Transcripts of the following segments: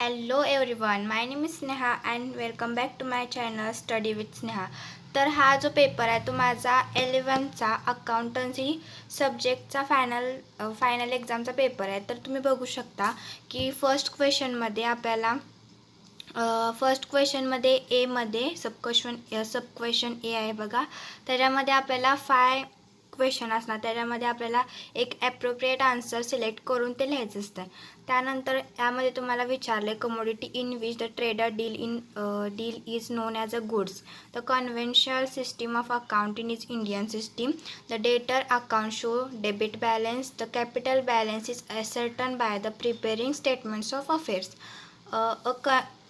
Hello everyone, my name is Sneha and welcome back to my channel Study with Sneha. तर हा जो paper आहे तो माझा 11th अकाउंटन्सी सब्जेक्टचा फायनल एक्झामचा पेपर आहे. तर तुम्ही बघू शकता की फर्स्ट क्वेश्चनमध्ये एमध्ये सब क्वेश्चन ए आहे बघा. त्याच्यामध्ये आपल्याला 5 क्वेश्चन असणार. त्याच्यामध्ये आपल्याला एक ॲप्रोप्रिएट आन्सर सिलेक्ट करून ते लिहायचं असतं. त्यानंतर यामध्ये तुम्हाला विचारले commodity in which the trader deal is known as a goods. The conventional system of accounting is Indian system. The debtor account show debit balance. The capital balance is ascertained by the preparing statements of affairs.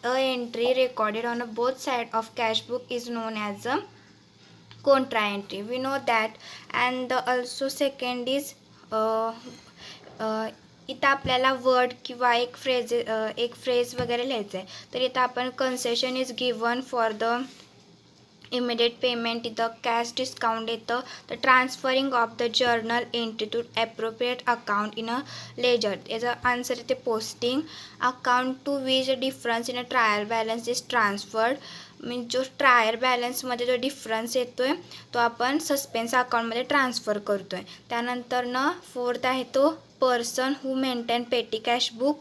A entry recorded on both sides of cash book is known as a contra entry. We know that. And also second is इथं आपल्याला word किंवा एक phrase वगैरे लिहायचं आहे. तर इथं आपण concession is given for the immediate payment, इथं कॅश डिस्काउंट येतं. The transferring of the journal entry to appropriate account in a ledger. याचं आन्सर येते posting. Account to which difference in a trial balance is transferred. Means जो trial बॅलन्समध्ये जो difference येतो आहे तो आपण सस्पेन्स अकाउंटमध्ये ट्रान्सफर करतो आहे. त्यानंतर फोर्थ आहे तो पर्सन हू मेंटेन पेटी कॅश बुक,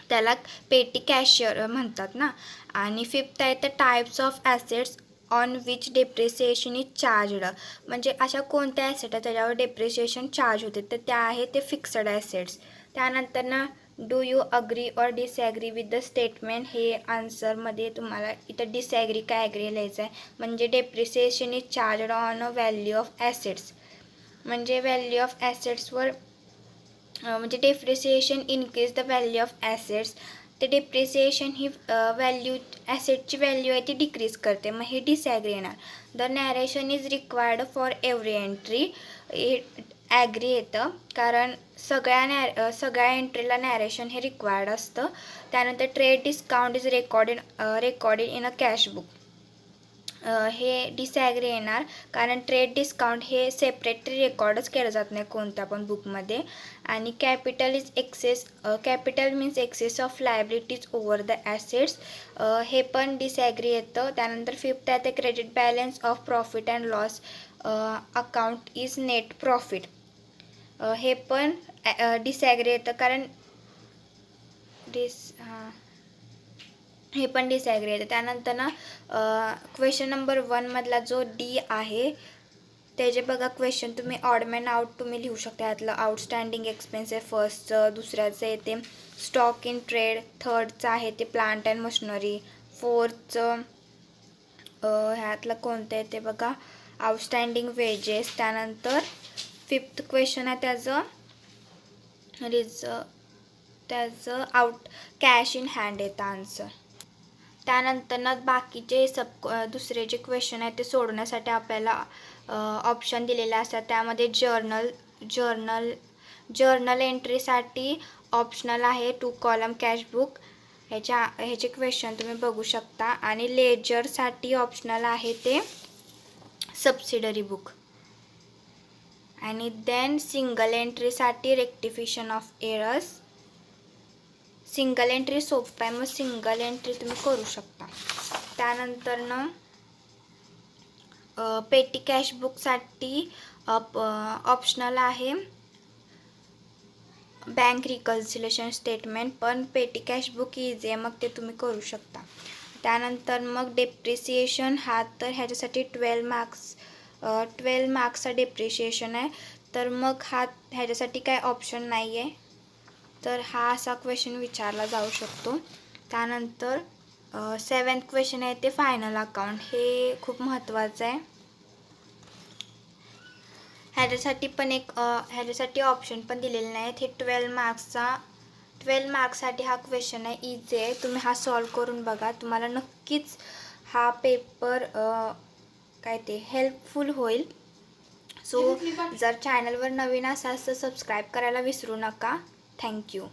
त्याला पेटी कॅशियर म्हणतात ना. आणि फिफ्थ आहे तर types of assets on which depreciation is charged. म्हणजे अशा कोणत्या ॲसेट आहे त्याच्यावर डेप्रिसिएशन चार्ज होते, तर त्या आहे ते फिक्स्ड ॲसेट्स. त्यानंतर do you agree or disagree with the statement. हे आन्सरमध्ये तुम्हाला इथं डिसॲग्री काय ॲग्री लिहायचं आहे. म्हणजे depreciation is charged on a value of assets. म्हणजे व्हॅल्यू ऑफ ॲसेट्सवर म्हणजे depreciation increase the value of assets. ते डेप्रिसिएशन ही व्हॅल्यू ॲसेटची व्हॅल्यू आहे ती डिक्रीज करते. मग हे डिसॲग्री येणार. The narration is required for every entry. हे ॲग्री येतं कारण सगळ्या एंट्रीला नॅरेशन हे रिक्वायर्ड असतं. त्यानंतर trade discount is recorded in a cash book. हे डिसॲग्री येणार कारण ट्रेड डिस्काउंट हे सेपरेटली रेकॉर्डच केलं जात नाही कोणत्या पण बुकमध्ये. आणि capital means excess of liabilities over the assets. हे पण डिसॲग्री येतं. त्यानंतर फिफ्थ आहे ते credit balance of profit and loss account is net profit. हे पण डिसॲग्री येतं कारण हे पण डिसॲग्री येतं. त्यानंतर क्वेश्चन नंबर 1 मधला जो डी आहे त्याचे बघा क्वेश्चन तुम्ही ऑडमॅन आउट तुम्ही लिहू शकता. यातलं आउटस्टँडिंग एक्सपेन्स आहे फर्स्टचं. दुसऱ्याचं येते स्टॉक इन ट्रेड. थर्डचं आहे ते प्लांट अँड मशिनरी. फोर्थचं ह्यातलं कोणतं येते बघा आउटस्टँडिंग वेजेस. त्यानंतर फिफ्थ क्वेश्चन आहे त्याचं कॅश इन हँड येतं आन्सर. त्यानंतर बाकीचे दुसरे जे क्वेश्चन आहेत ते सोडवण्यासाठी आपल्याला ऑप्शन दिलेले असतात. त्यामध्ये जर्नल एंट्रीसाठी ऑप्शनल आहे 2 कॉलम कॅश बुक. ह्याचे क्वेश्चन तुम्ही बघू शकता. आणि लेजरसाठी ऑप्शनल आहे ते सबसिडरी बुक. आणि देन सिंगल एंट्रीसाठी rectification of errors. Single entry सोपं आहे, मग सिंगल एंट्री तुम्ही करू शकता. त्यानंतर पेटी कॅश बुकसाठी ऑप्शनल आहे बँक रिकन्सिलेशन स्टेटमेंट. पण पेटी कॅश बुक इझी आहे मग ते तुम्ही करू शकता. त्यानंतर मग डेप्रिसिएशन हा तर ह्याच्यासाठी 12 मार्क्सचा डेप्रिसिएशन आहे. तर मग ह्याच्यासाठी काय ऑप्शन नाही आहे. तर हा असा क्वेश्चन विचारला जाऊ शकतो. त्यानंतर 7th क्वेश्चन आहे ते फायनल अकाउंट. हे खूप महत्त्वाचं आहे. ह्याच्यासाठी ऑप्शन पण दिलेले नाहीत. हे 12 मार्क्ससाठी हा क्वेश्चन आहे. इझी आहे. तुम्ही हा सॉल्व करून बघा. तुम्हाला नक्कीच हा पेपर हेल्पफुल होईल. सो जर चॅनलवर नवीन असाल तर सबस्क्राईब करायला विसरू नका. थँक्यू.